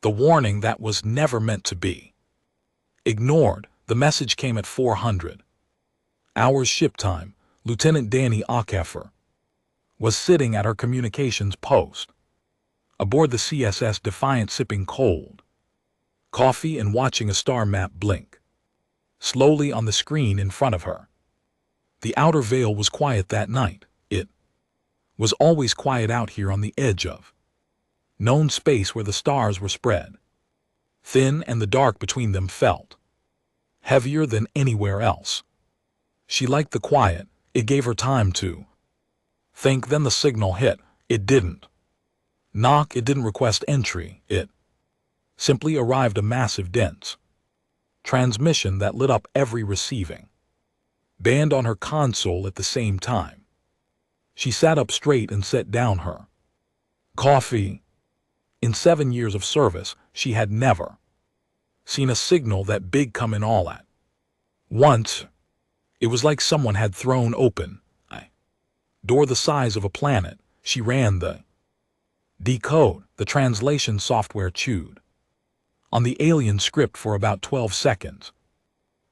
The warning that was never meant to be. Ignored, the message came at 400 hours ship time. Lieutenant Danny Ockefer was sitting at her communications post aboard the CSS Defiant, sipping cold coffee and watching a star map blink slowly on the screen in front of her. The outer veil was quiet that night. It was always quiet out here on the edge of known space where the stars were spread thin and the dark between them felt heavier than anywhere else. She liked the quiet. It gave her time to think. Then the signal hit. It didn't knock, it didn't request entry, it simply arrived, a massive, dense transmission that lit up every receiving band on her console at the same time. She sat up straight and set down her coffee. In 7 years of service, she had never seen a signal that big come in all at once. It was like someone had thrown open a door the size of a planet. She ran the decode. The translation software chewed on the alien script for about 12 seconds,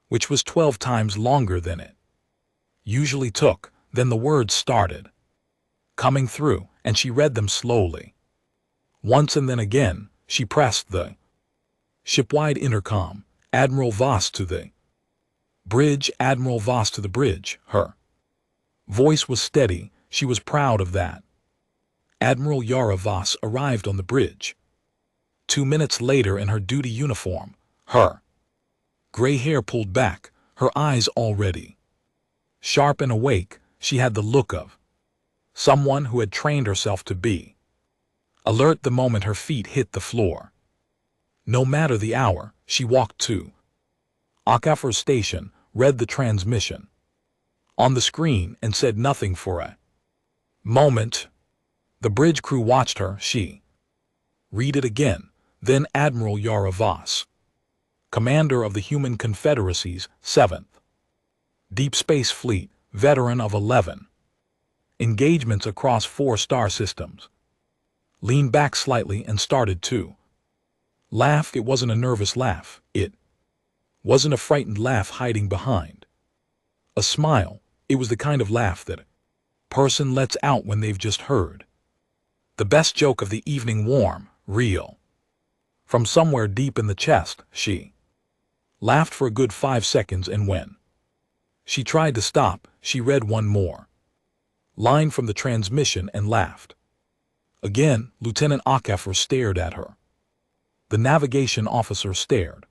which was 12 times longer than it usually took. Then the words started coming through, and she read them slowly. Once and then again, she pressed the shipwide intercom. Admiral Voss to the bridge, Admiral Voss to the bridge. Her voice was steady. She was proud of that. Admiral Yara Voss arrived on the bridge 2 minutes later in her duty uniform, her gray hair pulled back, her eyes already sharp and awake. She had the look of someone who had trained herself to be alert the moment her feet hit the floor. No matter the hour, she walked to Ockefer's station, read the transmission on the screen, and said nothing for a moment. The bridge crew watched her. She read it again. Then Admiral Yara Voss, commander of the Human Confederacy's 7th Deep Space Fleet, veteran of 11 engagements across 4 star systems, leaned back slightly and started to laugh. It wasn't a nervous laugh. It wasn't a frightened laugh hiding behind a smile. It was the kind of laugh that a person lets out when they've just heard the best joke of the evening. Warm, real. From somewhere deep in the chest, she laughed for a good 5 seconds, and when she tried to stop, she read one more line from the transmission and laughed again. Lieutenant Ockefer stared at her. The navigation officer stared.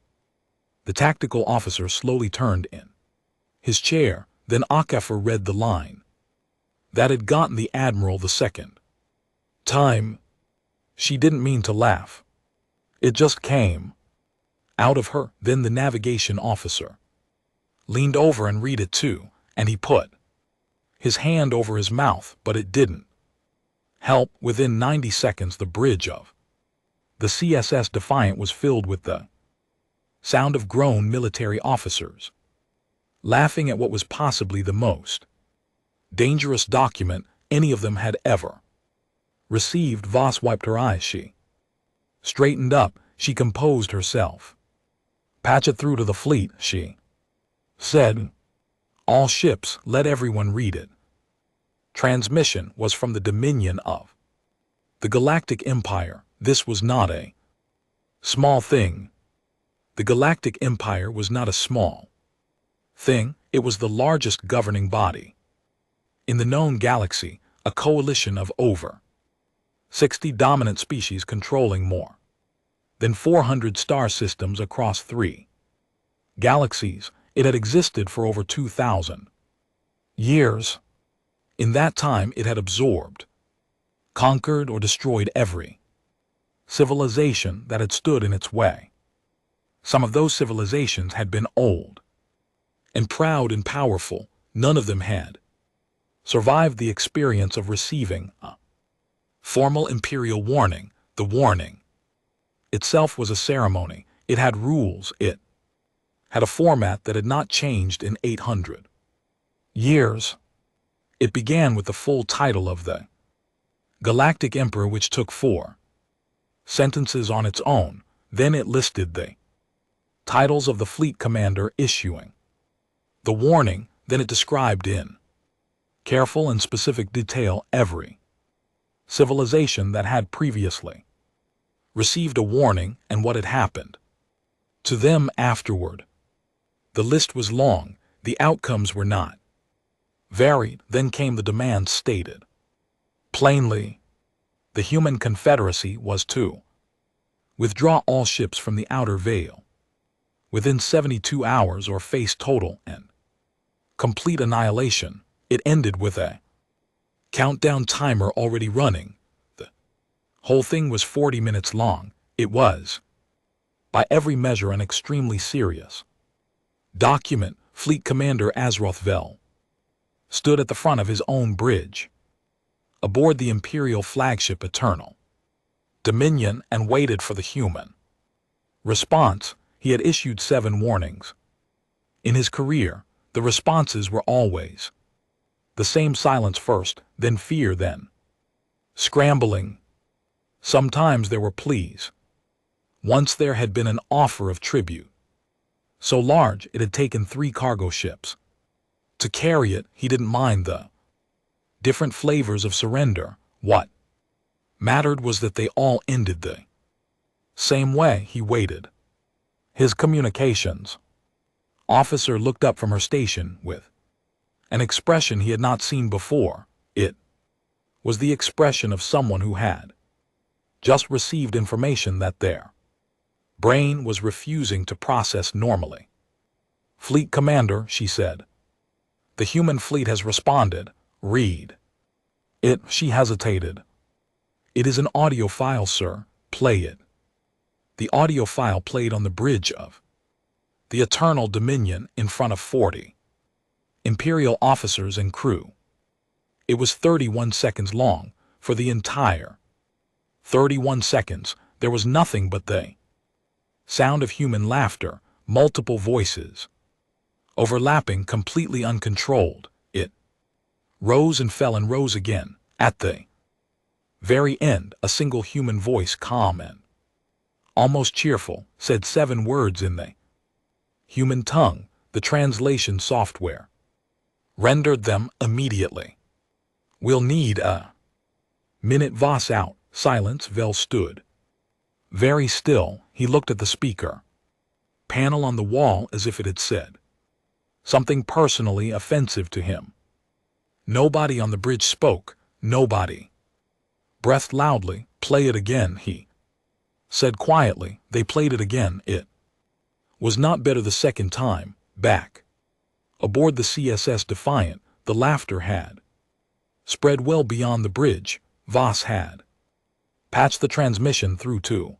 The tactical officer slowly turned in his chair. Then Ockefer read the line that had gotten the Admiral the second time. She didn't mean to laugh. It just came out of her. Then the navigation officer leaned over and read it too, and he put his hand over his mouth, but it didn't help. Within 90 seconds, the bridge of the CSS Defiant was filled with the sound of grown military officers laughing at what was possibly the most dangerous document any of them had ever received. Voss wiped her eyes. She straightened up. She composed herself. Patch it through to the fleet, she said. All ships, let everyone read it. Transmission was from the Dominion of the Galactic Empire. This was not a small thing. The Galactic Empire was not a small thing. It was the largest governing body in the known galaxy, a coalition of over 60 dominant species controlling more than 400 star systems across 3 galaxies. It had existed for over 2,000 years. In that time, it had absorbed, conquered, or destroyed every civilization that had stood in its way. Some of those civilizations had been old and proud and powerful. None of them had survived the experience of receiving a formal imperial warning. The warning itself was a ceremony. It had rules. It had a format that had not changed in 800 years. It began with the full title of the Galactic Emperor, which took 4 sentences on its own. Then it listed the titles of the fleet commander issuing the warning. Then it described in careful and specific detail every civilization that had previously received a warning and what had happened to them afterward. The list was long, the outcomes were not varied. Then came the demands stated plainly. The human confederacy was to withdraw all ships from the outer veil within 72 hours or face total and complete annihilation. It ended with a countdown timer already running. The whole thing was 40 minutes long. It was, by every measure, an extremely serious document. Fleet Commander Azrothvel stood at the front of his own bridge aboard the Imperial flagship Eternal Dominion and waited for the human response. He had issued 7 warnings. In his career, the responses were always the same: silence first, then fear, then scrambling. Sometimes there were pleas. Once there had been an offer of tribute so large it had taken 3 cargo ships to carry it. He didn't mind the different flavors of surrender. What mattered was that they all ended the same way. He waited. His communications officer looked up from her station with an expression he had not seen before. It was the expression of someone who had just received information that their brain was refusing to process normally. "Fleet Commander," she said, "the human fleet has responded. Read it." She hesitated. "It is an audio file, sir. Play it." The audio file played on the bridge of the Eternal Dominion in front of 40 Imperial officers and crew. It was 31 seconds long. For the entire 31 seconds, there was nothing but the sound of human laughter, multiple voices overlapping, completely uncontrolled. It rose and fell and rose again. At the very end, a single human voice, calm and almost cheerful, said 7 words in the human tongue. The translation software rendered them immediately. "We'll need a minute." Voss out. Silence. Vel stood very still. He looked at the speaker panel on the wall as if it had said something personally offensive to him. Nobody on the bridge spoke. Nobody breathed loudly. "Play it again," he said quietly. They played it again. It was not better the second time. Back aboard the CSS Defiant, the laughter had spread well beyond the bridge. Voss had patched the transmission through to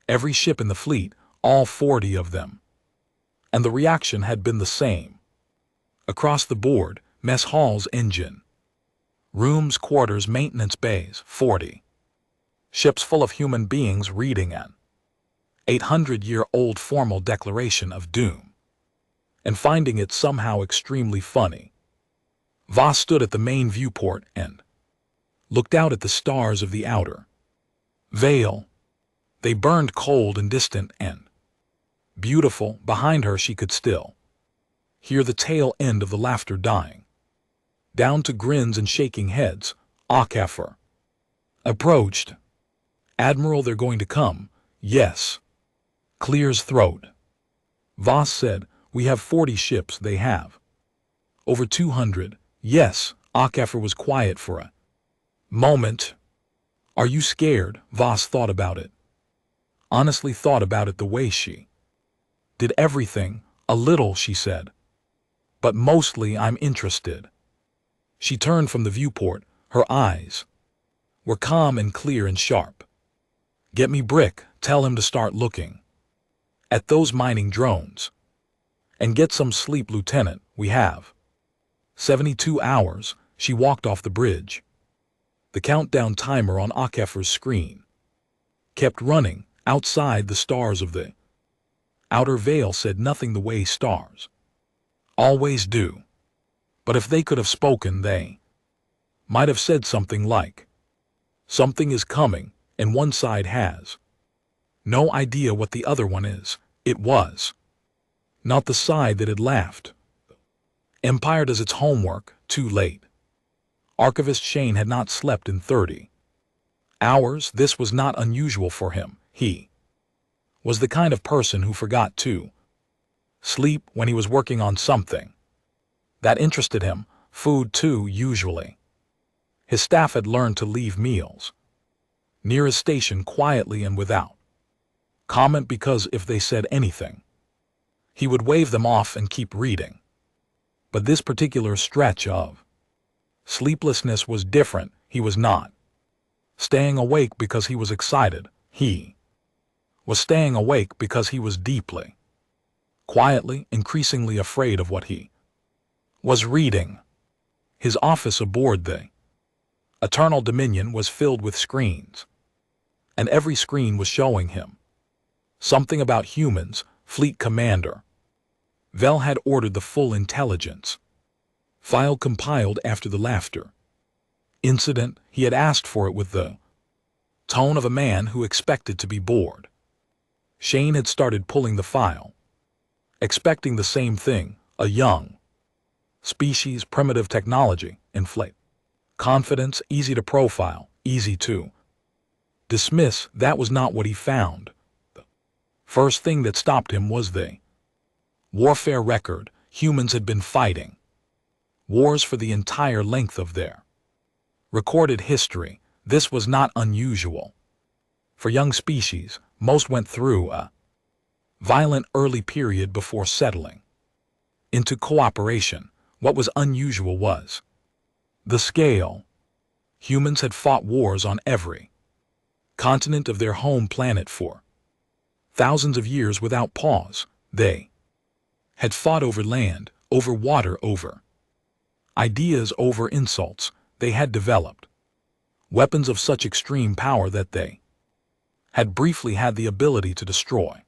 every ship in the fleet, all 40 of them. And the reaction had been the same across the board: mess halls, engine rooms, quarters, maintenance bays. 40 ships full of human beings reading an 800-year-old formal declaration of doom and finding it somehow extremely funny. Voss stood at the main viewport and looked out at the stars of the outer veil. They burned cold and distant and beautiful. Behind her she could still hear the tail end of the laughter dying down to grins and shaking heads. HFY approached. "Admiral, they're going to come." "Yes." Clear's throat. Voss said, "We have 40 ships. They have over 200. "Yes." HFY was quiet for a moment. "Are you scared?" Voss thought about it. Honestly thought about it the way she did everything. "A little," she said. "But mostly I'm interested." She turned from the viewport. Her eyes were calm and clear and sharp. "Get me Brick. Tell him to start looking at those mining drones. And get some sleep, Lieutenant. We have 72 hours. She walked off the bridge. The countdown timer on HFY's screen kept running. Outside, the stars of the outer veil said nothing the way stars always do. But if they could have spoken, they might have said something like, "Something is coming, and one side has No idea what the other one is. It was not the side that had laughed. Empire does its homework, too late. Archivist Shane had not slept in 30 hours. This was not unusual for him. He was the kind of person who forgot to sleep when he was working on something that interested him. Food too, usually. His staff had learned to leave meals near his station quietly and without comment, because if they said anything, he would wave them off and keep reading. But this particular stretch of sleeplessness was different. He was not staying awake because he was excited. He was staying awake because he was deeply, quietly, increasingly afraid of what he was reading. His office aboard the Eternal Dominion was filled with screens, and every screen was showing him something about humans. Fleet Commander Vel had ordered the full intelligence file compiled after the laughter incident. He had asked for it with the tone of a man who expected to be bored. Shane had started pulling the file, expecting the same thing: a young species, primitive technology, inflate confidence, easy to profile, easy to dismiss. That was not what he found. The first thing that stopped him was the warfare record. Humans had been fighting wars for the entire length of their recorded history. This was not unusual for young species. Most went through a violent early period before settling into cooperation. What was unusual was the scale. Humans had fought wars on every continent of their home planet for thousands of years without pause. They had fought over land, over water, over ideas, over insults. They had developed weapons of such extreme power that they had briefly had the ability to destroy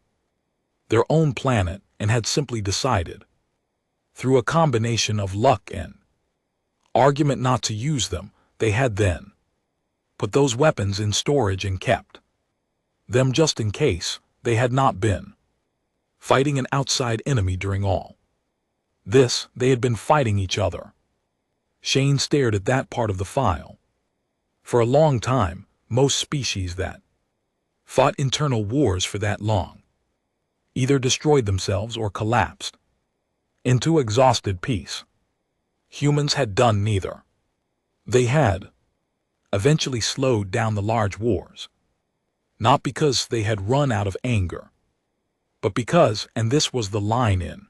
their own planet, and had simply decided, through a combination of luck and argument, not to use them. They had then put those weapons in storage and kept them just in case. They had not been fighting an outside enemy during all this. They had been fighting each other. Shane stared at that part of the file. For a long time, most species that fought internal wars for that long either destroyed themselves or collapsed into exhausted peace. Humans had done neither. They had eventually slowed down the large wars, not because they had run out of anger, but because, and this was the line in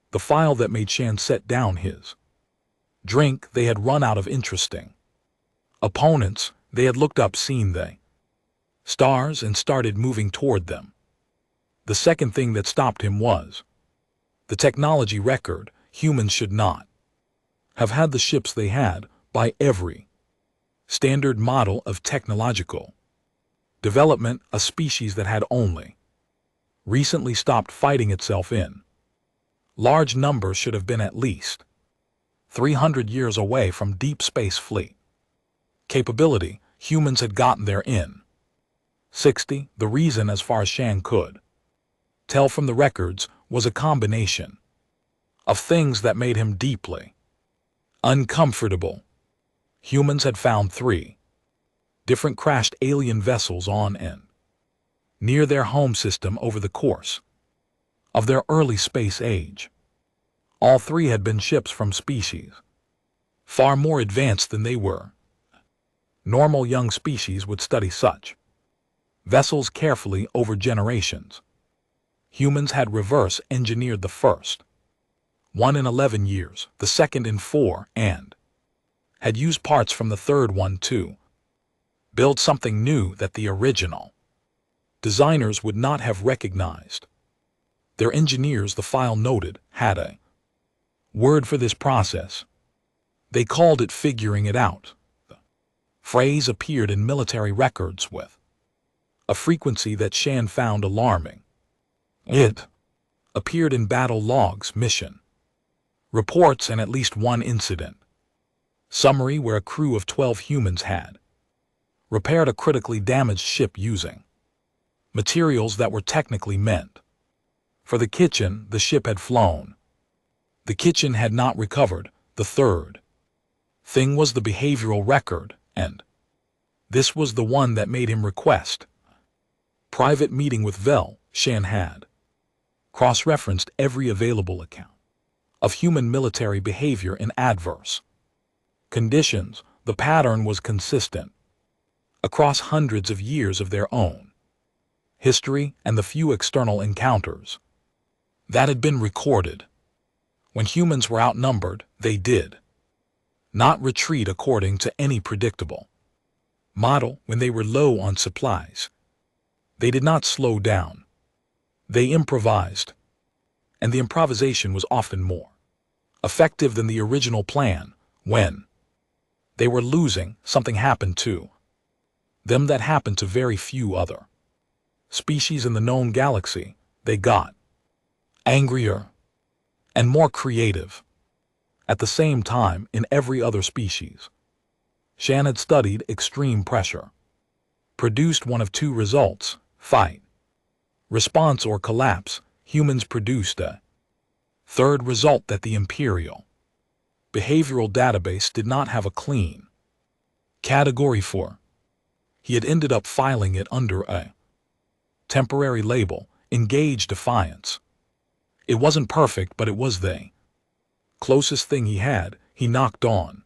the file that made Shan set down his drink, they had run out of interesting opponents. They had looked up, seen the stars, and started moving toward them. The second thing that stopped him was the technology record. Humans should not have had the ships they had by every standard model of technological development. A species that had only recently stopped fighting itself in large numbers should have been at least 300 years away from deep space fleet capability. Humans had gotten there in 60. The reason, as far as Shan could tell from the records, was a combination of things that made him deeply uncomfortable. Humans had found 3 different crashed alien vessels on and near their home system over the course of their early space age. All 3 had been ships from species far more advanced than they were. Normal young species would study such vessels carefully over generations. Humans had reverse engineered the first one in 11 years, the second in 4, and had used parts from the third one to build something new that the original designers would not have recognized. Their engineers, the file noted, had a word for this process. They called it figuring it out. The phrase appeared in military records with a frequency that Shan found alarming. It appeared in battle logs, mission reports, and at least one incident summary where a crew of 12 humans had repaired a critically damaged ship using materials that were technically meant for the kitchen. The ship had flown. The kitchen had not recovered. The third thing was the behavioral record, and this was the one that made him request private meeting with Vel. Shan had cross-referenced every available account of human military behavior in adverse conditions. The pattern was consistent across hundreds of years of their own history and the few external encounters that had been recorded. When humans were outnumbered, they did not retreat according to any predictable model. When they were low on supplies, they did not slow down. They improvised, and the improvisation was often more effective than the original plan. When they were losing, something happened to them that happened to very few other species in the known galaxy. They got angrier and more creative. At the same time, in every other species, Shan had studied extreme pressure produced one of two results: fight, response, or collapse. Humans produced a third result that the Imperial behavioral database did not have a clean category for. He had ended up filing it under a temporary label: engage defiance. It wasn't perfect, but it was the closest thing he had. He knocked on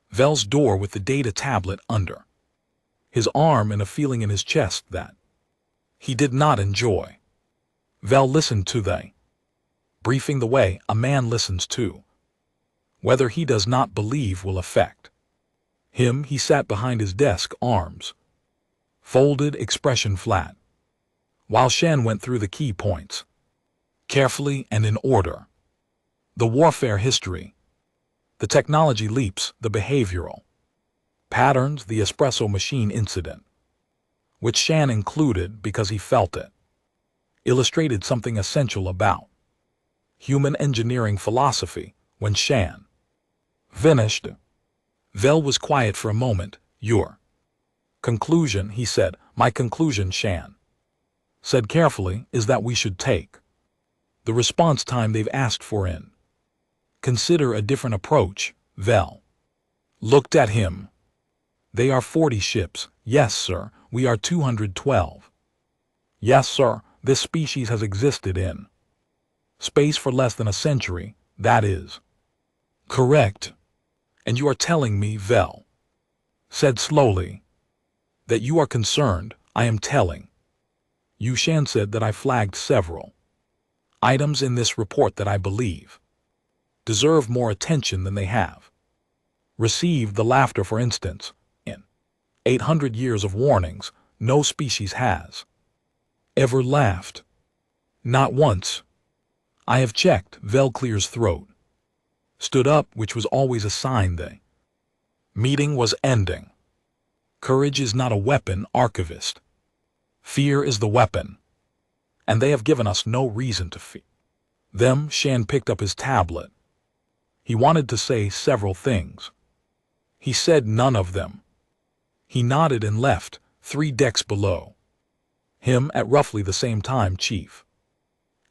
Vel's door with the data tablet under his arm and a feeling in his chest that he did not enjoy. Vel listened to the briefing the way a man listens to whether he does not believe will affect him. He sat behind his desk, arms folded, expression flat, while Shan went through the key points carefully and in order: the warfare history, the technology leaps, the behavioral patterns, the espresso machine incident, which Shan included because he felt it illustrated something essential about human engineering philosophy. When Shan finished, Vel was quiet for a moment. Your conclusion, he said. My conclusion, Shan said carefully, is that we should take the response time they've asked for in consider a different approach. Vel looked at him. They are 40 ships. Yes, sir. We are 212. Yes, sir. This species has existed in space for less than a century. That is correct. And you are telling me, Vel said slowly, that you are concerned. I am telling you, Shan said, that I flagged several items in this report that I believe deserve more attention than they have received. The laughter, for instance. In 800 years of warnings, no species has ever laughed. Not once. I have checked. Vel clears throat, stood up, which was always a sign the meeting was ending. Courage is not a weapon, archivist. Fear is the weapon. And they have given us no reason to fear them. Shan picked up his tablet. He wanted to say several things. He said none of them. He nodded and left. 3 decks below him, at roughly the same time, Chief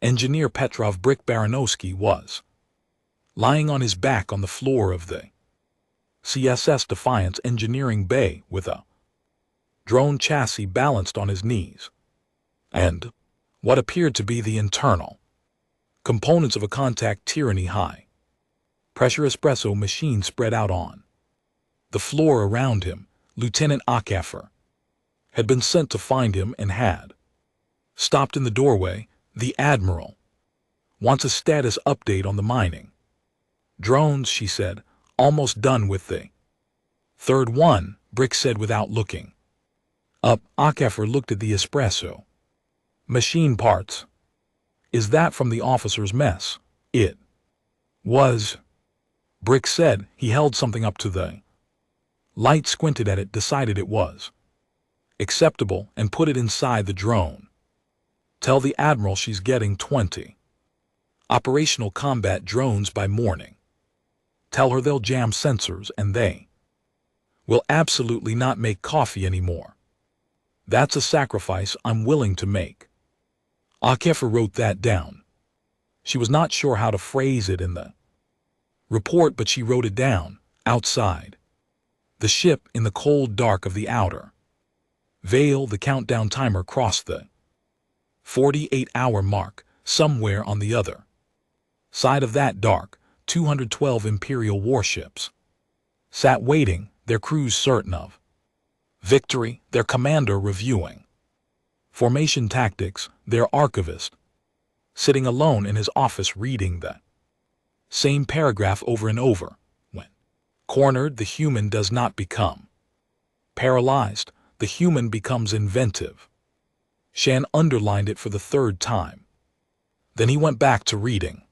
Engineer Petrov Brick Baranowski was lying on his back on the floor of the CSS Defiance engineering bay with a drone chassis balanced on his knees, and what appeared to be the internal components of a contact tyranny high pressure espresso machine spread out on the floor around him. Lieutenant Acaffer had been sent to find him and had stopped in the doorway. The Admiral wants a status update on the mining drones, she said. Almost done with the third one, Brick said without looking up. Acaffer looked at the espresso machine parts. Is that from the officer's mess? It was, Brick said. He held something up to the light, squinted at it, decided it was acceptable, and put it inside the drone. Tell the Admiral she's getting 20 operational combat drones by morning. Tell her they'll jam sensors and they will absolutely not make coffee anymore. That's a sacrifice I'm willing to make. Akefa wrote that down. She was not sure how to phrase it in the report, but she wrote it down, outside the ship in the cold dark of the outer veil. The countdown timer crossed the 48-hour mark. Somewhere on the other side of that dark, 212 Imperial warships sat waiting, their crews certain of victory, their commander reviewing formation tactics, their archivist sitting alone in his office reading the same paragraph over and over. When cornered, the human does not become paralyzed, the human becomes inventive. Shan underlined it for the third time. Then he went back to reading.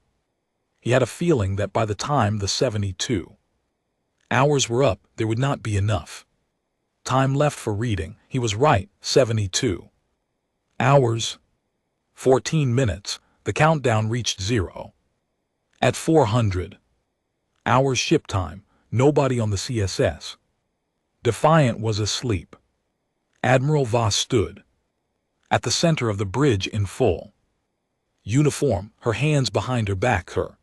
He had a feeling that by the time the 72 hours were up, there would not be enough time left for reading. He was right, 72 hours, 14 minutes. The countdown reached zero. At 400 hours ship time, nobody on the CSS Defiant was asleep. Admiral Voss stood at the center of the bridge in full uniform, her hands behind her back, her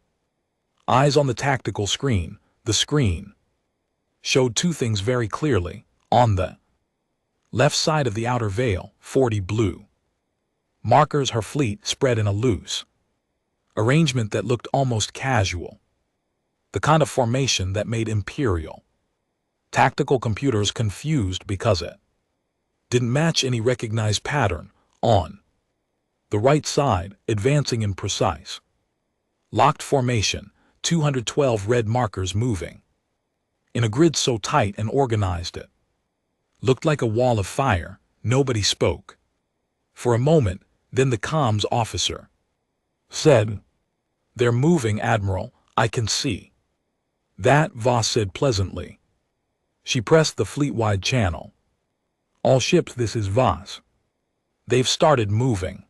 eyes on the tactical screen. The screen showed two things very clearly. On the left side of the outer veil, 40 blue markers, her fleet spread in a loose arrangement that looked almost casual, the kind of formation that made Imperial tactical computers confused because it didn't match any recognized pattern. On the right side, advancing in precise locked formation, 212 red markers moving in a grid so tight and organized it looked like a wall of fire. Nobody spoke for a moment. Then the comms officer said, "They're moving, Admiral. I can see that," Voss said pleasantly. She pressed the fleet-wide channel. "All ships, this is Voss. They've started moving.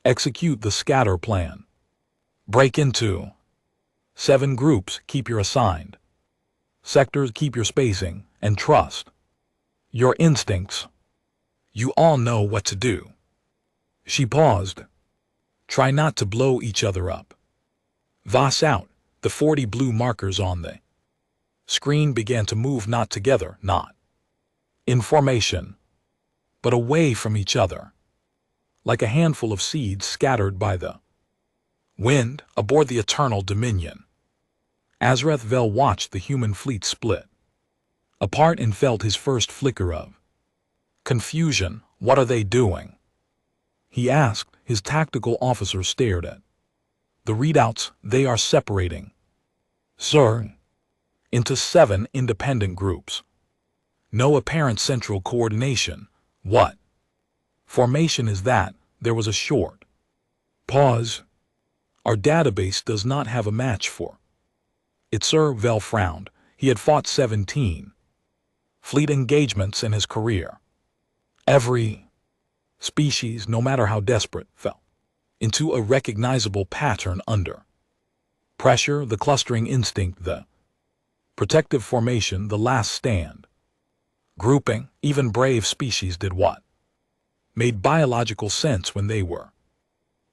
Execute the scatter plan. Break into 7 groups, keep your assigned sectors, keep your spacing, and trust your instincts. You all know what to do." She paused. "Try not to blow each other up." Voss out. The 40 blue markers on the screen began to move, not together, not in formation, but away from each other, like a handful of seeds scattered by the wind aboard the Eternal Dominion. Azrath Vel watched the human fleet split apart and felt his first flicker of confusion. "What are they doing?" he asked. His tactical officer stared at the readouts. "They are separating, sir, into 7 independent groups. No apparent central coordination." "What formation is that?" There was a short pause. "Our database does not have a match for it, sir." Vel frowned. He had fought 17 fleet engagements in his career. Every species, no matter how desperate, fell into a recognizable pattern under pressure. The clustering instinct, the protective formation, the last stand grouping. Even brave species did what made biological sense when they were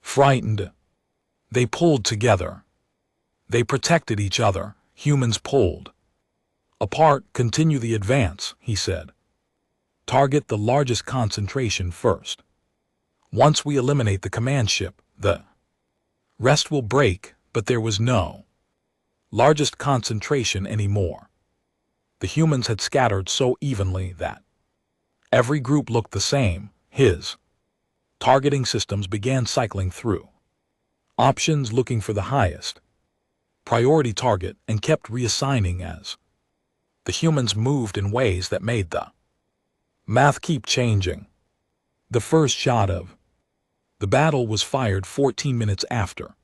frightened. They pulled together. They protected each other. Humans pulled apart. "Continue the advance," he said. "Target the largest concentration first. Once we eliminate the command ship, the rest will break." But there was no largest concentration anymore. The humans had scattered so evenly that every group looked the same. His targeting systems began cycling through options, looking for the highest priority target, and kept reassigning as the humans moved in ways that made the math keep changing. The first shot of the battle was fired 14 minutes after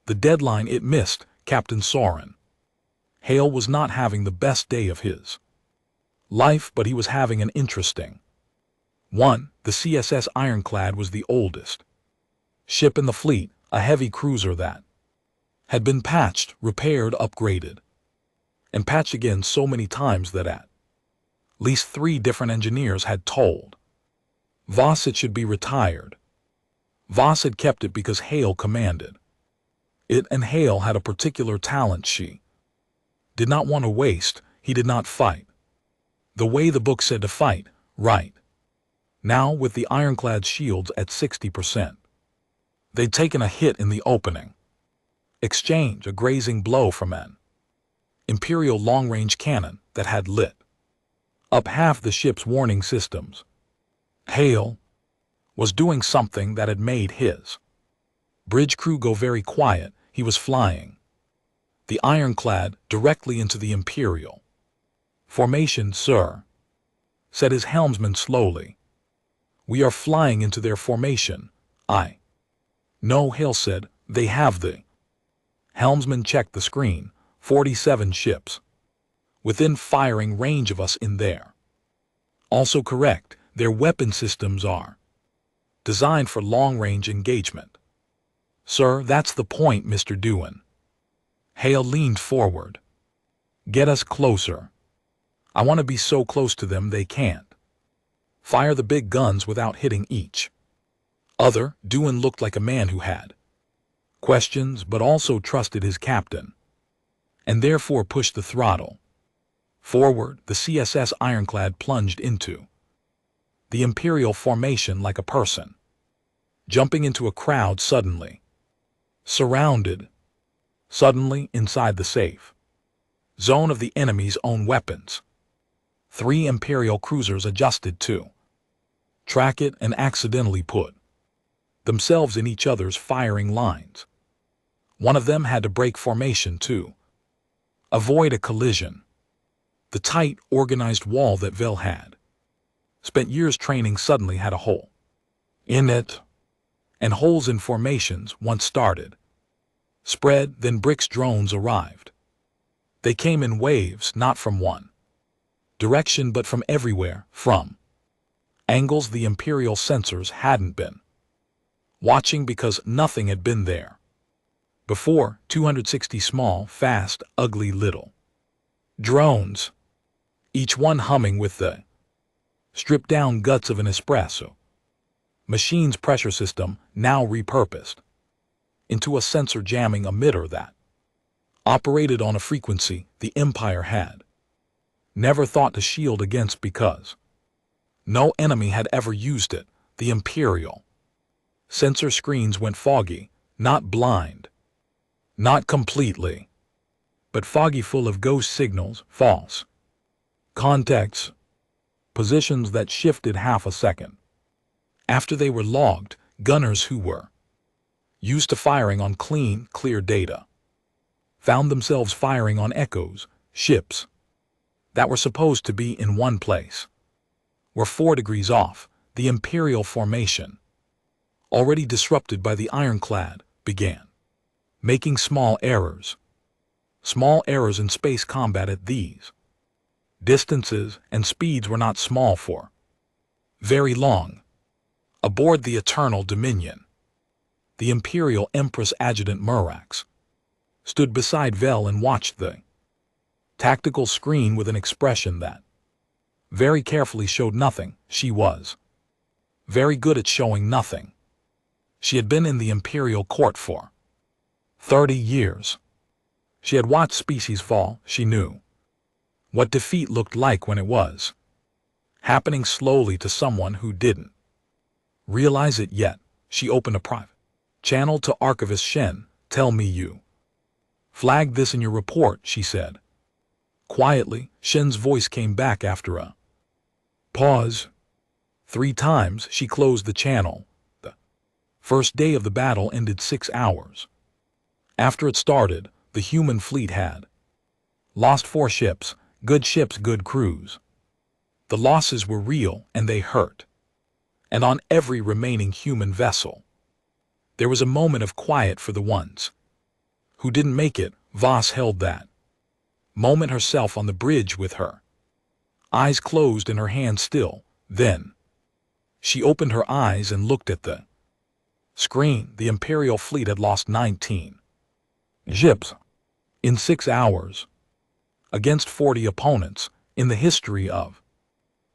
the deadline. It missed. Captain Soren Hale was not having the best day of his life, but he was having an interesting one. The CSS Ironclad was the oldest ship in the fleet, a heavy cruiser that had been patched, repaired, upgraded, and patched again so many times that at least 3 different engineers had told Voss, it should be retired. Voss had kept it because Hale commanded. It and Hale had a particular talent she did not want to waste. He did not fight the way the book said to fight, right. Now, with the ironclad shields at 60%, they'd taken a hit in the opening. Exchange a grazing blow from an Imperial long-range cannon that had lit up half the ship's warning systems. Hale was doing something that had made his bridge crew go very quiet. He was flying the ironclad directly into the Imperial formation, sir, said his helmsman slowly. We are flying into their formation. I know, Hale said. They have the helmsman checked the screen. 47 ships within firing range of us in there. Also correct, their weapon systems are designed for long-range engagement. Sir, that's the point, Mr. Dewan. Hale leaned forward. Get us closer. I want to be so close to them they can't fire the big guns without hitting each other. Dewan looked like a man who had questions but also trusted his captain, and therefore pushed the throttle. Forward, the CSS Ironclad plunged into the Imperial formation like a person jumping into a crowd suddenly surrounded, suddenly inside the safe zone of the enemy's own weapons. 3 Imperial cruisers adjusted to track it and accidentally put themselves in each other's firing lines. One of them had to break formation to avoid a collision. The tight, organized wall that Vel had spent years training suddenly had a hole in it, and holes in formations once started spread. Then Brick's drones arrived. They came in waves, not from one direction but from everywhere, from angles the Imperial sensors hadn't been watching because nothing had been there before. 260 small, fast, ugly little drones, each one humming with the stripped-down guts of an espresso machine's pressure system, now repurposed into a sensor jamming emitter that operated on a frequency the Empire had never thought to shield against because no enemy had ever used it. The Imperial sensor screens went foggy, not blind, not completely, but foggy, full of ghost signals, false contacts, positions that shifted half a second after they were logged. Gunners who were used to firing on clean, clear data found themselves firing on echoes. Ships that were supposed to be in one place were 4 degrees off. The Imperial formation, already disrupted by the ironclad, began making small errors. Small errors in space combat at these distances and speeds were not small for very long. Aboard the Eternal Dominion, the Imperial Empress Adjutant Murax stood beside Vel and watched the tactical screen with an expression that very carefully showed nothing. She was very good at showing nothing. She had been in the Imperial court for 30 years. She had watched species fall. She knew what defeat looked like when it was happening slowly to someone who didn't realize it yet. She opened a private channel to Archivist Shen. Tell me you flagged this in your report, she said. Quietly, Shen's voice came back after a pause. 3 times she closed the channel. The first day of the battle ended 6 hours after it started. The human fleet had lost 4 ships, good crews. The losses were real and they hurt. And on every remaining human vessel, there was a moment of quiet for the ones who didn't make it. Voss held that moment herself on the bridge with her eyes closed and her hands still. Then she opened her eyes and looked at the screen. The Imperial fleet had lost 19 ships in 6 hours against 40 opponents in the history of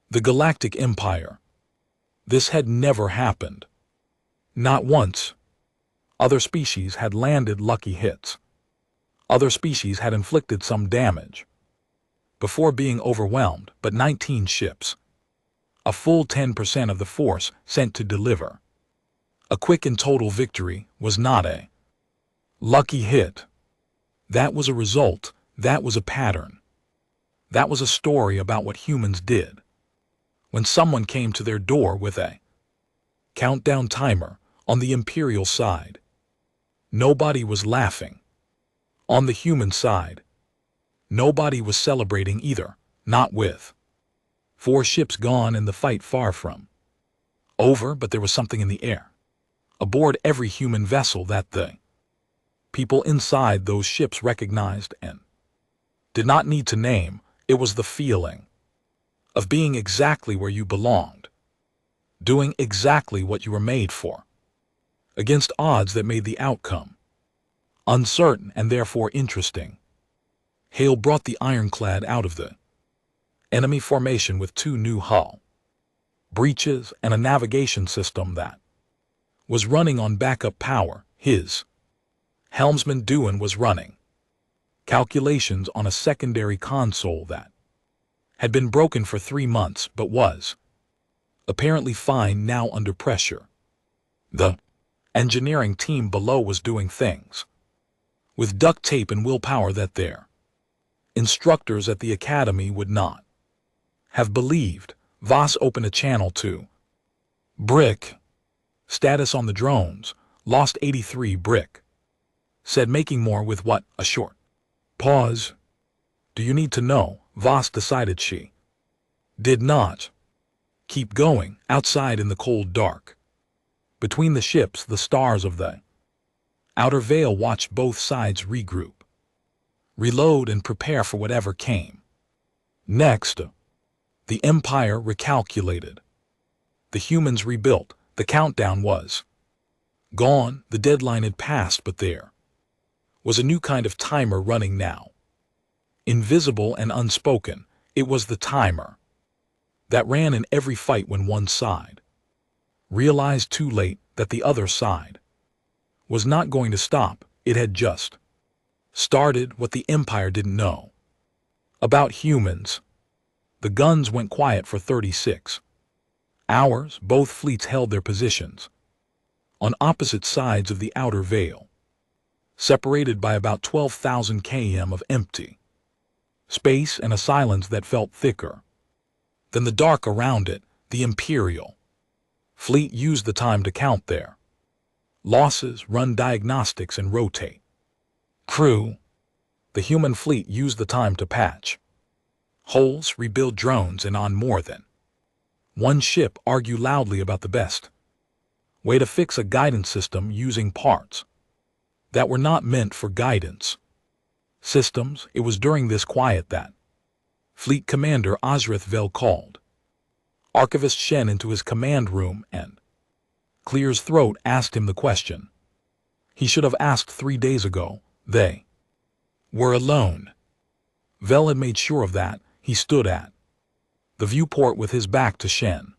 the Galactic Empire. This had never happened. Not once. Other species had landed lucky hits. Other species had inflicted some damage before being overwhelmed, but 19 ships, a full 10% of the force sent to deliver a quick and total victory, was not a lucky hit. That was a result, that was a pattern. That was a story about what humans did when someone came to their door with a countdown timer. On the Imperial side, nobody was laughing. On the human side, nobody was celebrating either, not with 4 ships gone and the fight far from over, but there was something in the air aboard every human vessel that the people inside those ships recognized and did not need to name. It was the feeling of being exactly where you belonged, doing exactly what you were made for, against odds that made the outcome uncertain and therefore interesting. Hale brought the ironclad out of the enemy formation with 2 new hull breaches and a navigation system that was running on backup power. His helmsman Dewan was running calculations on a secondary console that had been broken for 3 months but was apparently fine now under pressure. The engineering team below was doing things with duct tape and willpower that their instructors at the academy would not have believed. Voss opened a channel to Brick. Status on the drones, lost 83 Brick. Said making more with what? A short pause. Do you need to know? Voss decided she did not. Keep going, outside in the cold dark. Between the ships, the stars of the outer veil watched both sides regroup, reload and prepare for whatever came next. The Empire recalculated. The humans rebuilt. The countdown was gone. The deadline had passed, but there was a new kind of timer running now. Invisible and unspoken, it was the timer that ran in every fight when one side realized too late that the other side was not going to stop. It had just started. What the Empire didn't know about humans. The guns went quiet for 36 hours. Both fleets held their positions on opposite sides of the outer veil, separated by about 12,000 km of empty space and a silence that felt thicker than the dark around it. The Imperial fleet used the time to count their losses, run diagnostics, and rotate crew. The human fleet used the time to patch holes, rebuild drones, and on more than one ship argue loudly about the best way to fix a guidance system using parts that were not meant for guidance systems. It was during this quiet that Fleet Commander Ozrith Vel called Archivist Shen into his command room and, clear's throat, asked him the question he should have asked 3 days ago. They were alone. Vel had made sure of that. He stood at the viewport with his back to Shen,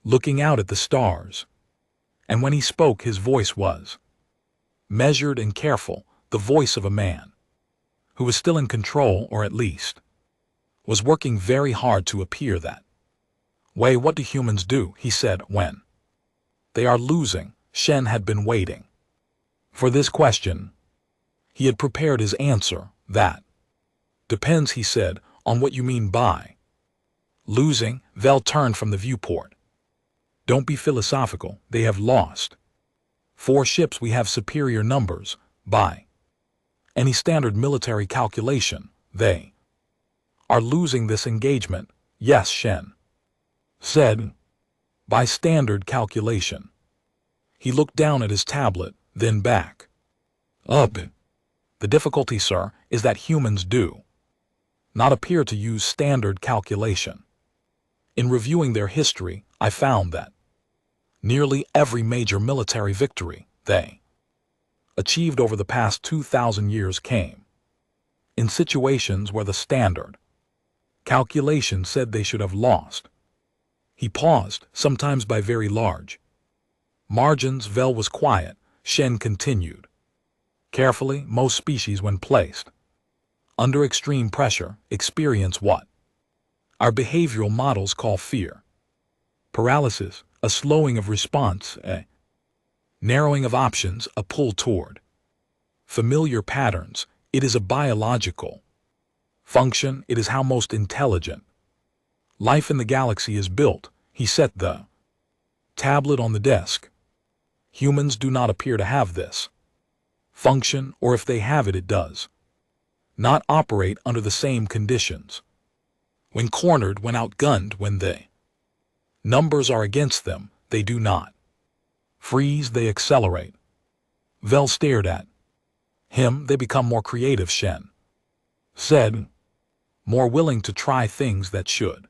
looking out at the stars. And when he spoke, his voice was measured and careful, the voice of a man who was still in control, or at least was working very hard to appear that way. What do humans do? He said. When they are losing. Shen had been waiting for this question. He had prepared his answer. That depends, he said, on what you mean by losing. Vel turned from the viewport. Don't be philosophical. They have lost 4 ships. We have superior numbers by any standard military calculation. They are losing this engagement. Yes, Shen said. By standard calculation. He looked down at his tablet, then back up. The difficulty, sir, is that humans do not appear to use standard calculation. In reviewing their history, I found that nearly every major military victory they achieved over the past 2,000 years came in situations where the standard calculation said they should have lost. He paused, sometimes by very large margins. Vel was quiet. Shen continued. Carefully, most species, when placed under extreme pressure, experience what our behavioral models call fear, paralysis, a slowing of response, a narrowing of options, a pull toward familiar patterns. It is a biological function. It is how most intelligent life in the galaxy is built. He set the tablet on the desk. Humans do not appear to have this function, or if they have it, it does not operate under the same conditions. When cornered, when outgunned, when the numbers are against them, they do not freeze, they accelerate. Vel stared at him. They become more creative, Shen said, more willing to try things that should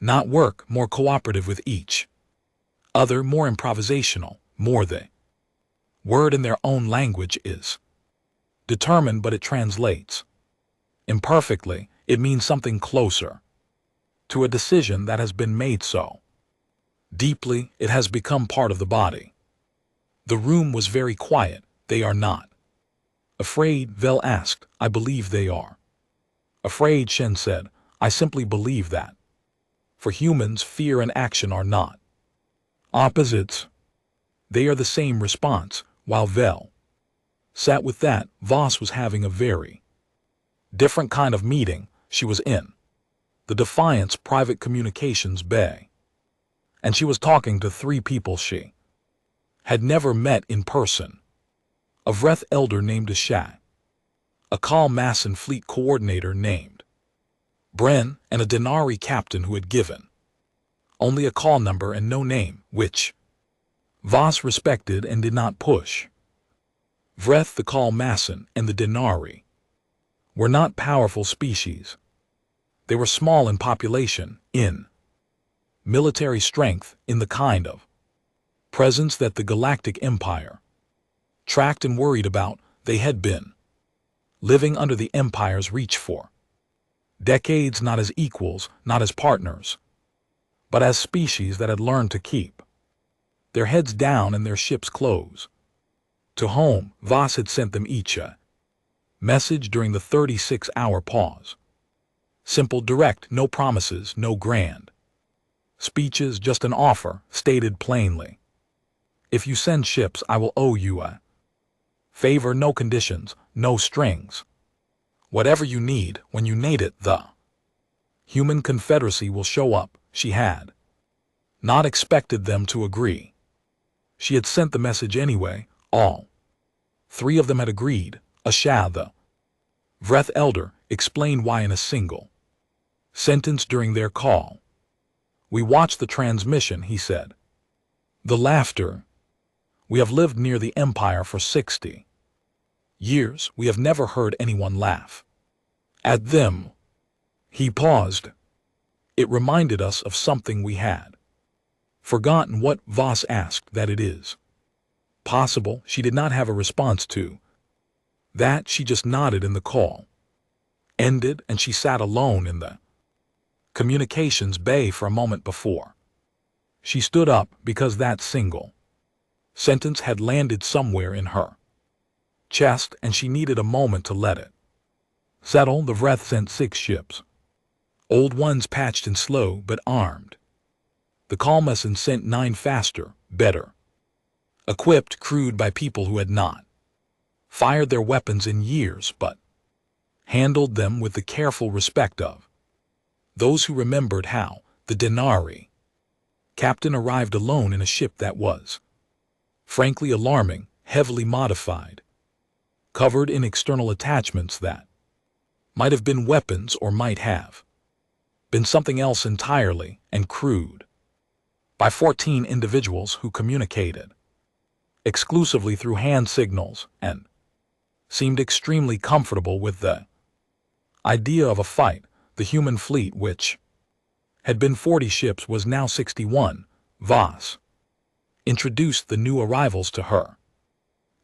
not work, more cooperative with each other, more improvisational, more the word in their own language is determined, but it translates imperfectly. It means something closer to a decision that has been made so deeply it has become part of the body. The room was very quiet. They are not afraid, Vel asked. I believe they are afraid, Shen said. I simply believe that. For humans, fear and action are not opposites. They are the same response. While Vel sat with that, Voss was having a very different kind of meeting. She was in the Defiance private communications bay, and she was talking to three people she had never met in person. A Vreth elder named Ashat, a Kal Masson fleet coordinator named Bren, and a Denari captain who had given only a call number and no name, which Voss respected and did not push. Vreth, the Kal Masson, and the Denari were not powerful species. They were small in population, in military strength, in the kind of presence that the Galactic Empire tracked and worried about. They had been living under the Empire's reach for decades, not as equals, not as partners, but as species that had learned to keep their heads down and their ships close to home. Voss had sent them each a message during the 36-hour pause. Simple, direct, no promises, no grand speeches, just an offer, stated plainly. If you send ships, I will owe you a favor, no conditions, no strings. Whatever you need, when you need it, the Human Confederacy will show up. She had not expected them to agree. She had sent the message anyway. All three of them had agreed. Asha, the Vreth elder, explained why in a single sentence during their call. We watched the transmission, he said. The laughter. We have lived near the Empire for 60 years. We have never heard anyone laugh at them. He paused. It reminded us of something we had forgotten. What? Voss asked. That it is possible. She did not have a response to that. She just nodded, and the call ended, and she sat alone in the communications bay for a moment before she stood up, because that single sentence had landed somewhere in her chest, and she needed a moment to let it settle. The Vreth sent 6 ships, old ones patched and slow but armed. The Kalmasson sent 9 faster, better equipped, crewed by people who had not fired their weapons in years but handled them with the careful respect of those who remembered how. The Denari captain arrived alone in a ship that was frankly alarming, heavily modified, covered in external attachments that might have been weapons or might have been something else entirely, and crewed by 14 individuals who communicated exclusively through hand signals and seemed extremely comfortable with the idea of a fight. The human fleet, which had been 40 ships, was now 61. Voss introduced the new arrivals to her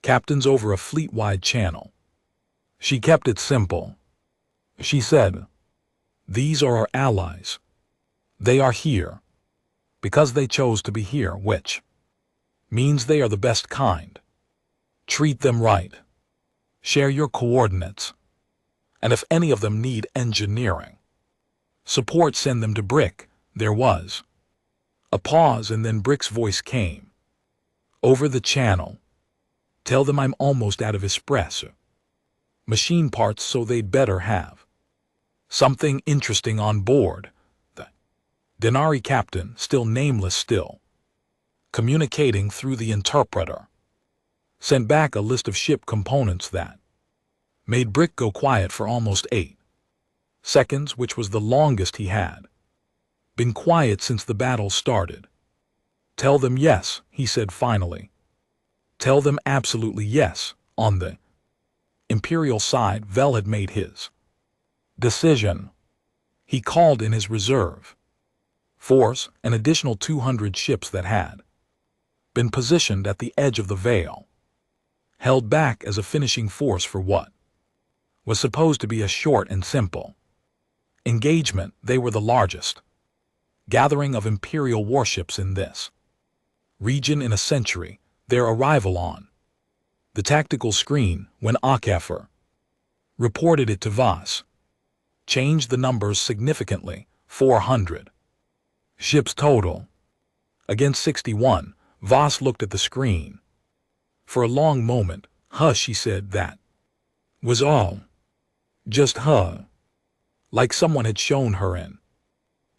captains over a fleet-wide channel. She kept it simple. She said, "These are our allies. They are here. because they chose to be here, which means they are the best kind. Treat them right. Share your coordinates. And if any of them need engineering support, send them to Brick. There was a pause, and then Brick's voice came over the channel. Tell them I'm almost out of espresso machine parts, so they'd better have something interesting on board. The Denari captain, still nameless, still communicating through the interpreter, sent back a list of ship components that made Brick go quiet for almost 8 seconds, which was the longest he had been quiet since the battle started. Tell them yes, he said finally. Tell them absolutely yes. On the Imperial side, Vel had made his decision. He called in his reserve force, an additional 200 ships that had been positioned at the edge of the Veil, held back as a finishing force for what was supposed to be a short and simple engagement. They were the largest gathering of Imperial warships in this region in a century. Their arrival on the tactical screen, when HFY reported it to Voss, changed the numbers significantly. 400 ships total against 61. Voss looked at the screen for a long moment. Huh, she said. That was all. Just huh. Like someone had shown her an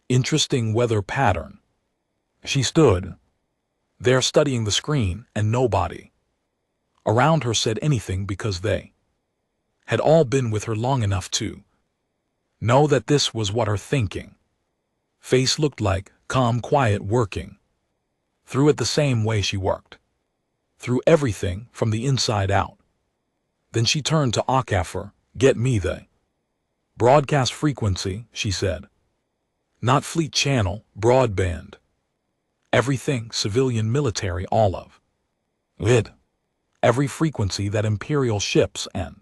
interesting weather pattern. She stood there studying the screen, and nobody around her said anything, because they had all been with her long enough to know that this was what her thinking face looked like. Calm, quiet, working through it the same way she worked through everything from the inside out. Then she turned to HFY. Get me the broadcast frequency, she said. Not fleet channel, broadband. Everything, civilian, military, all of it. Every frequency that Imperial ships and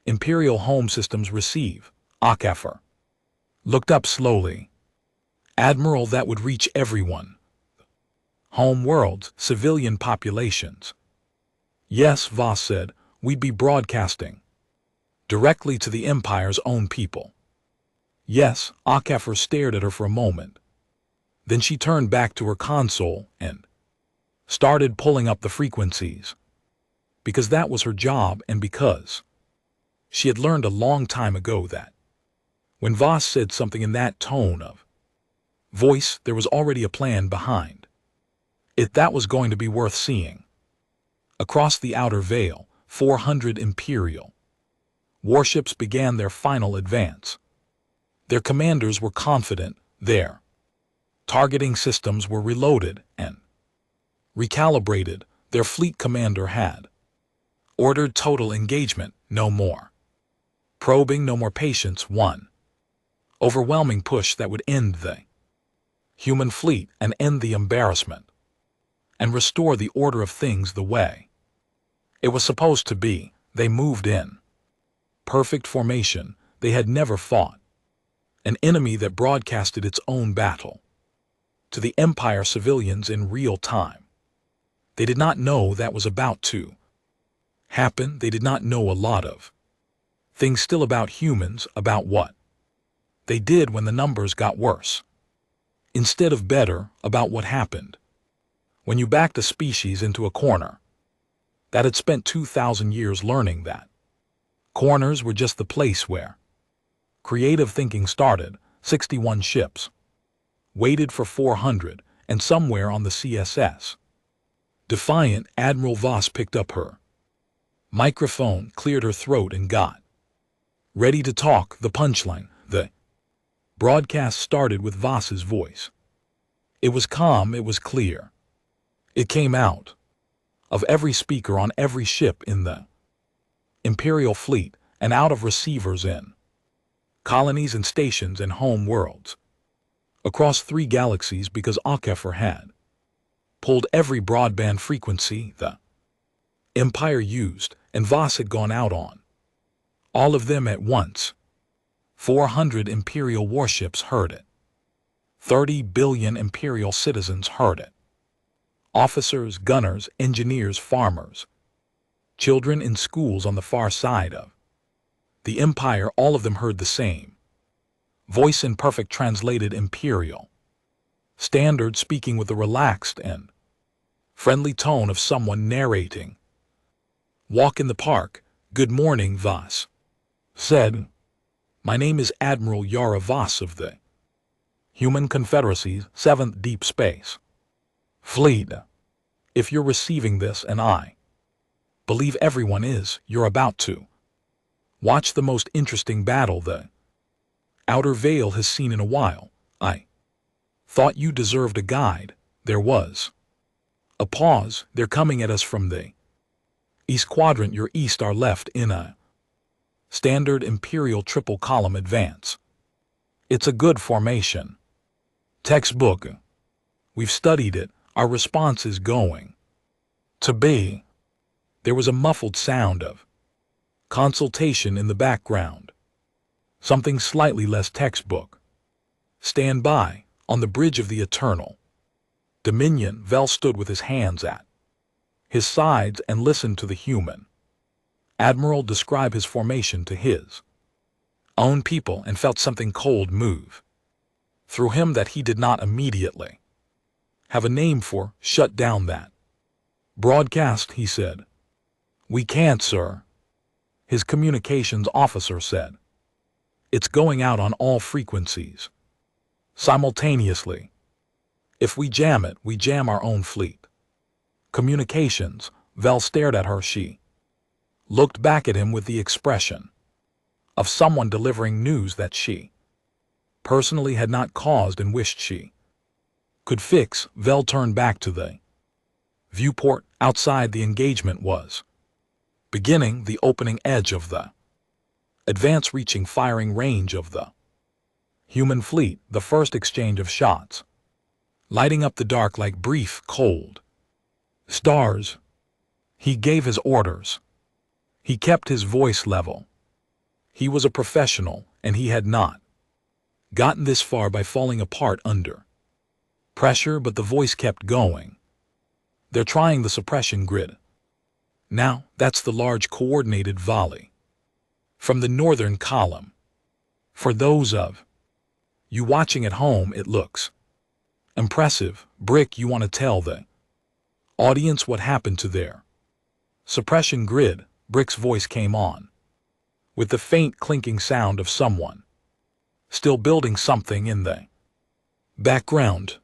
Imperial home systems receive. HFY looked up slowly. Admiral, that would reach everyone. Home worlds, civilian populations. Yes, Voss said, we'd be broadcasting directly to the Empire's own people. Yes, HFY stared at her for a moment. Then she turned back to her console and started pulling up the frequencies. Because that was her job, and because she had learned a long time ago that when Voss said something in that tone of voice, there was already a plan behind it that was going to be worth seeing. Across the outer veil, 400 Imperial warships began their final advance. Their commanders were confident, their targeting systems were reloaded and recalibrated. Their fleet commander had ordered total engagement, no more probing, no more patience, one overwhelming push that would end the human fleet and end the embarrassment and restore the order of things the way it was supposed to be. They moved in perfect formation. They had never fought an enemy that broadcasted its own battle to the Empire civilians in real time. They did not know that was about to happen. They did not know a lot of things still about humans, about what they did when the numbers got worse instead of better, about what happened when you backed a species into a corner that had spent 2,000 years learning that corners were just the place where creative thinking started. 61 ships waited for 400, and somewhere on the CSS Defiant, Admiral Voss picked up her microphone, cleared her throat, and got ready to talk. The punchline, the broadcast started with Voss's voice. It was calm, it was clear. It came out of every speaker on every ship in the Imperial fleet, and out of receivers in colonies and stations and home worlds across 3 galaxies, because HFY had pulled every broadband frequency the Empire used, and Voss had gone out on all of them at once. 400 Imperial warships heard it. 30 billion Imperial citizens heard it. Officers, gunners, engineers, farmers. Children in schools on the far side of the Empire, all of them heard the same. Voice in perfect translated Imperial. Standard, speaking with the relaxed and friendly tone of someone narrating. Walk in the park. Good morning, Voss said. My name is Admiral Yara Voss of the Human Confederacy's 7th Deep Space Fleet. If you're receiving this, and I believe everyone is, you're about to watch the most interesting battle the Outer Veil has seen in a while. I thought you deserved a guide. There was a pause. They're coming at us from the East Quadrant. Your east are left in a standard Imperial triple column advance. It's a good formation. Textbook. We've studied it. Our response is going to be. There was a muffled sound of consultation in the background. Something slightly less textbook. Stand by. On the bridge of the Eternal Dominion, Vel stood with his hands at his sides and listened to the human Admiral describe his formation to his own people, and felt something cold move through him that he did not immediately have a name for. Shut down that broadcast, he said. We can't, sir, his communications officer said. It's going out on all frequencies simultaneously. If we jam it, we jam our own fleet. Communications. Vel stared at her. She looked back at him with the expression of someone delivering news that she personally had not caused and wished she could fix. Vel turned back to the viewport. Outside, the engagement was beginning. The opening edge of the advance reaching firing range of the human fleet. The first exchange of shots lighting up the dark like brief, cold stars. He gave his orders. He kept his voice level. He was a professional, and he had not gotten this far by falling apart under pressure, but the voice kept going. They're trying the suppression grid. Now, that's the large coordinated volley from the northern column. For those of you watching at home, it looks impressive. Brick, you want to tell the audience what happened to their suppression grid? Brick's voice came on with the faint clinking sound of someone still building something in the background.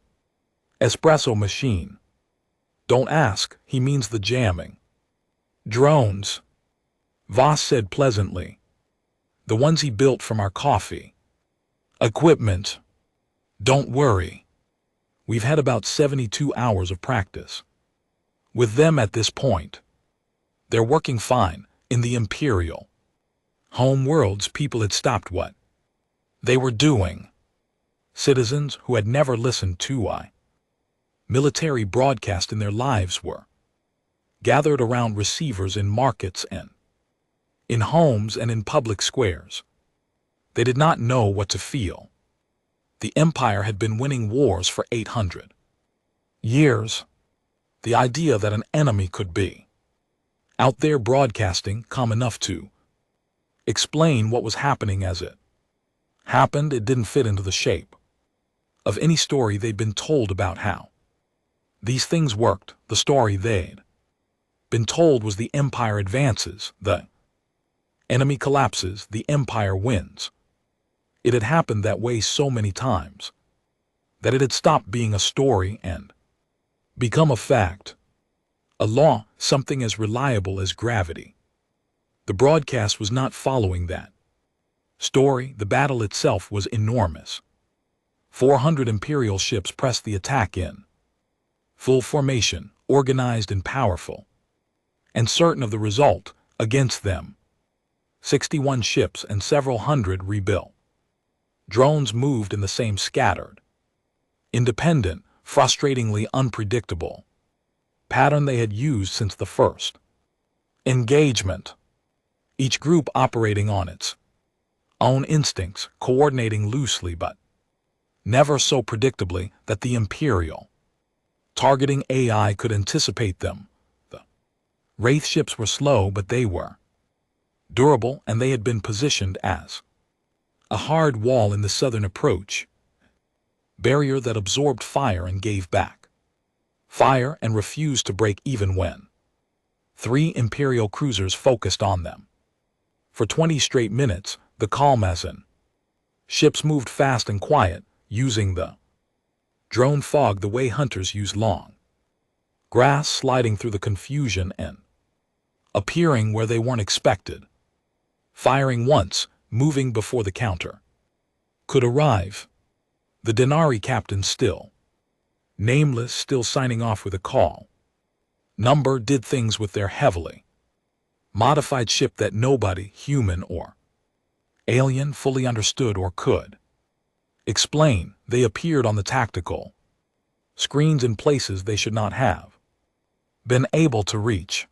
Espresso machine. Don't ask, he means the jamming drones, Voss said pleasantly. The ones he built from our coffee equipment. Don't worry. We've had about 72 hours of practice with them at this point. They're working fine. In the Imperial home worlds, people had stopped what they were doing. Citizens who had never listened to a military broadcast in their lives were gathered around receivers in markets and in homes and in public squares. They did not know what to feel. The Empire had been winning wars for 800 years. The idea that an enemy could be out there broadcasting calm enough to explain what was happening as it happened, it didn't fit into the shape of any story they'd been told about how these things worked. The story they'd been told was the Empire advances, the enemy collapses, the Empire wins. It had happened that way so many times that it had stopped being a story and become a fact, a law, something as reliable as gravity. The broadcast was not following that story. The battle itself was enormous. 400 Imperial ships pressed the attack in full formation, organized and powerful, and certain of the result against them. 61 ships and several hundred rebuilt. Drones moved in the same scattered, independent, frustratingly unpredictable pattern they had used since the first engagement. Each group operating on its own instincts, coordinating loosely but never so predictably that the Imperial targeting AI could anticipate them. The Wraith ships were slow, but they were durable, and they had been positioned as a hard wall in the southern approach, barrier that absorbed fire and gave back fire and refused to break even when 3 Imperial cruisers focused on them. For 20 straight minutes, the calm as in ships moved fast and quiet, using the drone fog the way hunters use long grass, sliding through the confusion and appearing where they weren't expected, firing once, moving before the counter could arrive. The Denari captain, still nameless, still signing off with a call number, did things with their heavily modified ship that nobody, human or alien, fully understood or could explain. They appeared on the tactical screens in places they should not have been able to reach.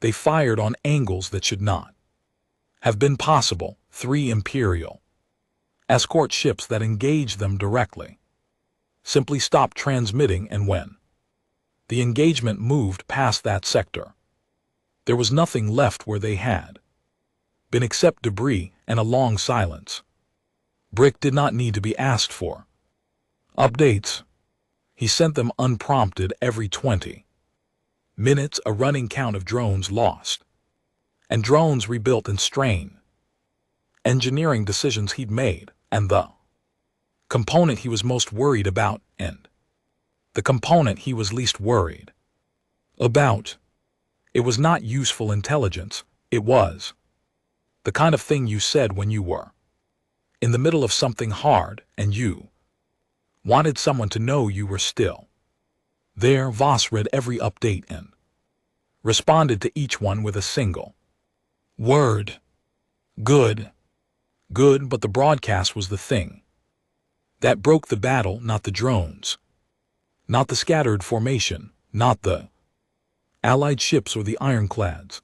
They fired on angles that should not have been possible. 3 Imperial escort ships that engaged them directly simply stopped transmitting, and when the engagement moved past that sector, there was nothing left where they had been except debris and a long silence. Brick did not need to be asked for updates. He sent them unprompted every 20 minutes, a running count of drones lost and drones rebuilt, and strain engineering decisions he'd made, and the component he was most worried about, and the component he was least worried about. It was not useful intelligence. It was the kind of thing you said when you were in the middle of something hard and you wanted someone to know you were still there. Voss read every update and responded to each one with a single word: good. Good, but the broadcast was the thing that broke the battle, not the drones, not the scattered formation, not the Allied ships or the ironclads,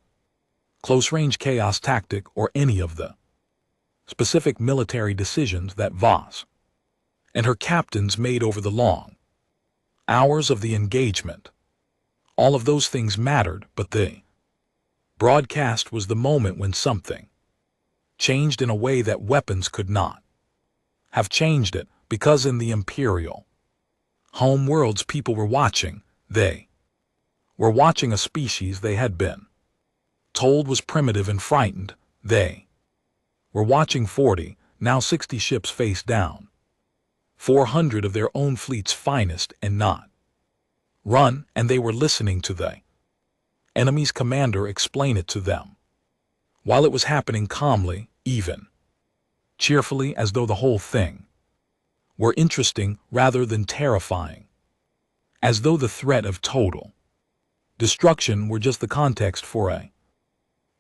close-range chaos tactic, or any of the specific military decisions that Voss and her captains made over the long hours of the engagement. All of those things mattered, but the broadcast was the moment when something changed in a way that weapons could not have changed it, because in the Imperial home worlds people were watching. They were watching a species they had been told was primitive and frightened. They were watching 40, now 60 ships face down, 400 of their own fleet's finest, and not run, and they were listening to the enemy's commander explain it to them, while it was happening calmly, even cheerfully, as though the whole thing were interesting rather than terrifying, as though the threat of total destruction were just the context for a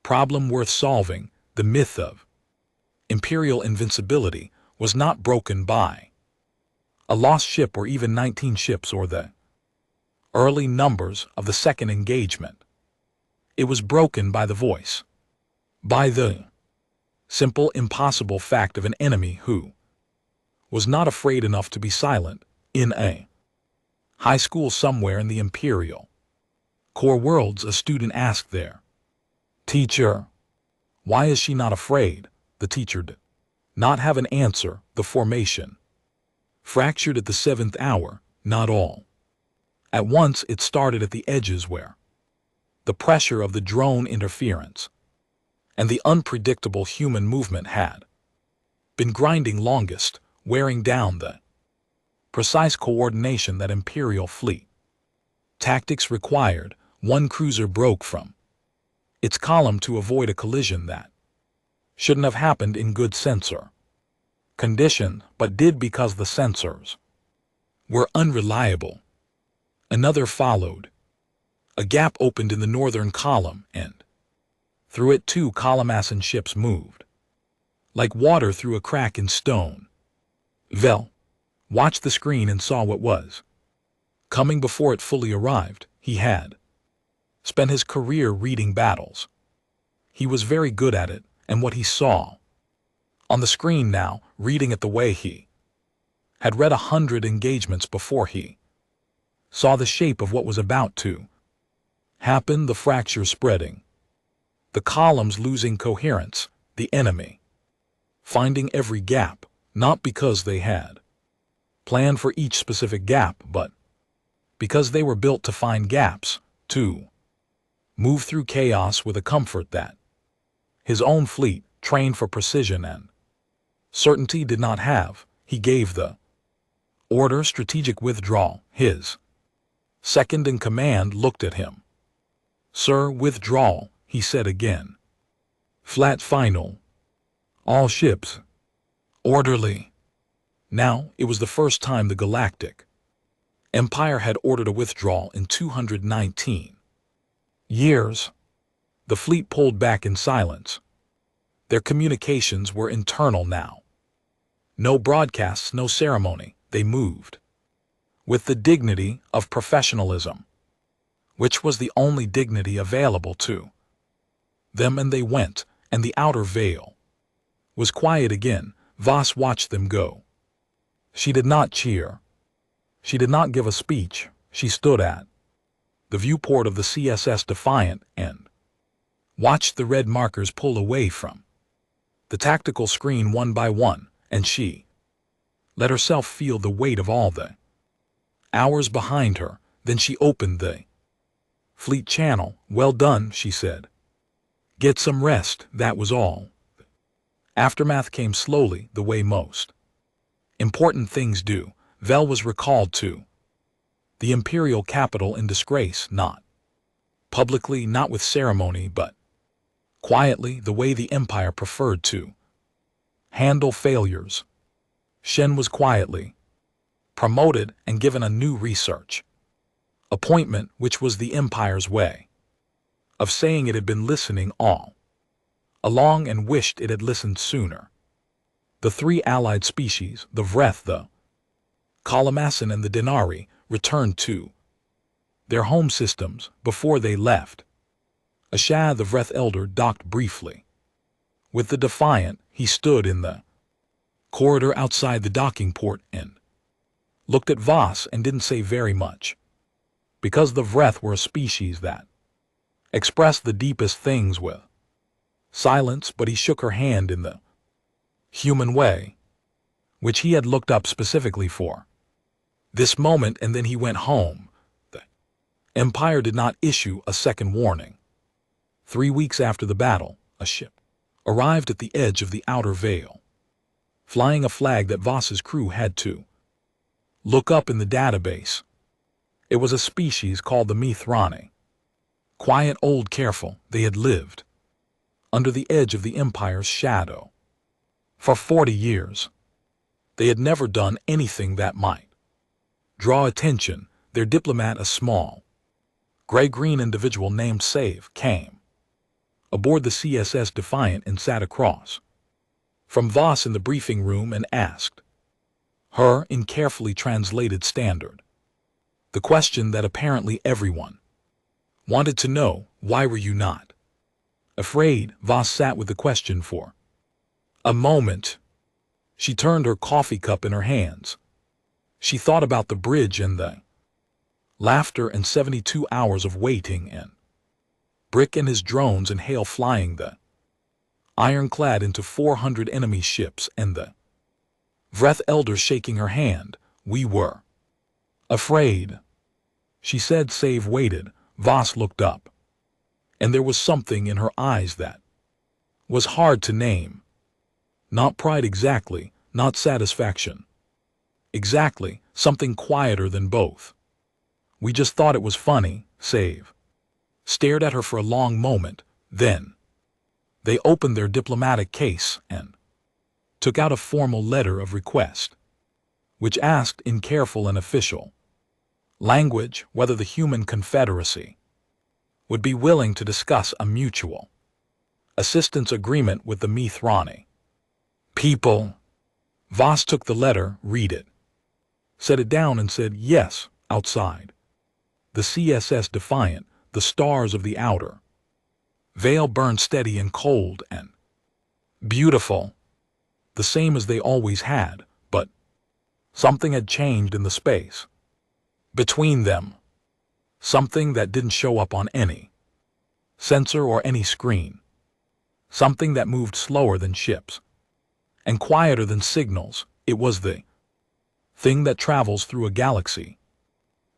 problem worth solving. The myth of Imperial invincibility was not broken by a lost ship or even 19 ships or the early numbers of the second engagement. It was broken by the voice, by the simple, impossible fact of an enemy who was not afraid enough to be silent. In a high school somewhere in the Imperial core worlds, a student asked their teacher, "Why is she not afraid?" The teacher did not have an answer. The formation fractured at the 7th hour, not all at once. It started at the edges where the pressure of the drone interference and the unpredictable human movement had been grinding longest, wearing down the precise coordination that Imperial fleet tactics required. One cruiser broke from its column to avoid a collision that shouldn't have happened in good sensor condition, but did because the sensors were unreliable. Another followed. A gap opened in the northern column, and through it 2 Column-Ascent ships moved like water through a crack in stone. Vel watched the screen and saw what was coming before it fully arrived. He had spent his career reading battles. He was very good at it, and what he saw on the screen now, reading it the way he had read 100 engagements before he saw the shape of what was about to happen, the fracture spreading, the columns losing coherence, the enemy finding every gap, not because they had planned for each specific gap, but because they were built to find gaps, to move through chaos with a comfort that his own fleet, trained for precision and certainty, did not have. He gave the order, strategic withdrawal. His second-in-command looked at him. "Sir, withdrawal," he said again. "Flat final. All ships. Orderly." Now, it was the first time the Galactic Empire had ordered a withdrawal in 219 years. The fleet pulled back in silence. Their communications were internal now. No broadcasts, no ceremony. They moved with the dignity of professionalism, which was the only dignity available to them, and they went, and the outer veil was quiet again. Voss watched them go. She did not cheer. She did not give a speech. She stood at the viewport of the CSS Defiant and watched the red markers pull away from the tactical screen one by one, and she let herself feel the weight of all the hours behind her. Then she opened the fleet channel. "Well done," she said. "Get some rest," that was all. Aftermath came slowly, the way most important things do. Vel was recalled to the imperial capital in disgrace, not publicly, not with ceremony, but quietly, the way the Empire preferred to handle failures. Shen was quietly promoted and given a new research appointment, which was the Empire's way of saying it had been listening all along and wished it had listened sooner. The three allied species, the Vreth, the Kalamassan, and the Denari, returned to their home systems. Before they left, Ashad, the Vreth elder, docked briefly with the Defiant. He stood in the corridor outside the docking port and looked at Voss and didn't say very much, because the Vreth were a species that expressed the deepest things with silence. But he shook her hand in the human way, which he had looked up specifically for this moment, and then he went home. The Empire did not issue a second warning. 3 weeks after the battle, a ship arrived at the edge of the outer veil, flying a flag that Voss's crew had to look up in the database. It was a species called the Mithrani. Quiet, old, careful, they had lived under the edge of the Empire's shadow for 40 years. They had never done anything that might draw attention. Their diplomat, a small, gray-green individual named Save, came aboard the CSS Defiant and sat across from Voss in the briefing room and asked her, in carefully translated Standard, the question that apparently everyone wanted to know: "Why were you not afraid?" Voss sat with the question for a moment. She turned her coffee cup in her hands. She thought about the bridge and the laughter and 72 hours of waiting, and Brick and his drones and hail flying the ironclad into 400 enemy ships, and the Vreth elder shaking her hand. "We were afraid," she said. Save waited. Voss looked up, and there was something in her eyes that was hard to name. Not pride exactly, not satisfaction exactly, something quieter than both. "We just thought it was funny." Save stared at her for a long moment. Then they opened their diplomatic case and took out a formal letter of request, which asked in careful and official language whether the Human Confederacy would be willing to discuss a mutual assistance agreement with the Mithrani people. Voss took the letter, read it, set it down, and said yes. Outside the CSS Defiant, the stars of the outer veil burned steady and cold and beautiful, the same as they always had, but Something had changed in the space between them. Something that didn't show up on any sensor or any screen. Something that moved slower than ships and quieter than signals. It was the thing that travels through a galaxy.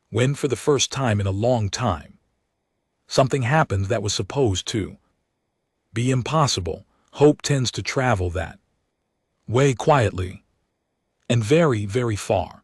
When, for the first time in a long time, something happened that was supposed to be impossible. Hope tends to travel that way quietly and very, very far.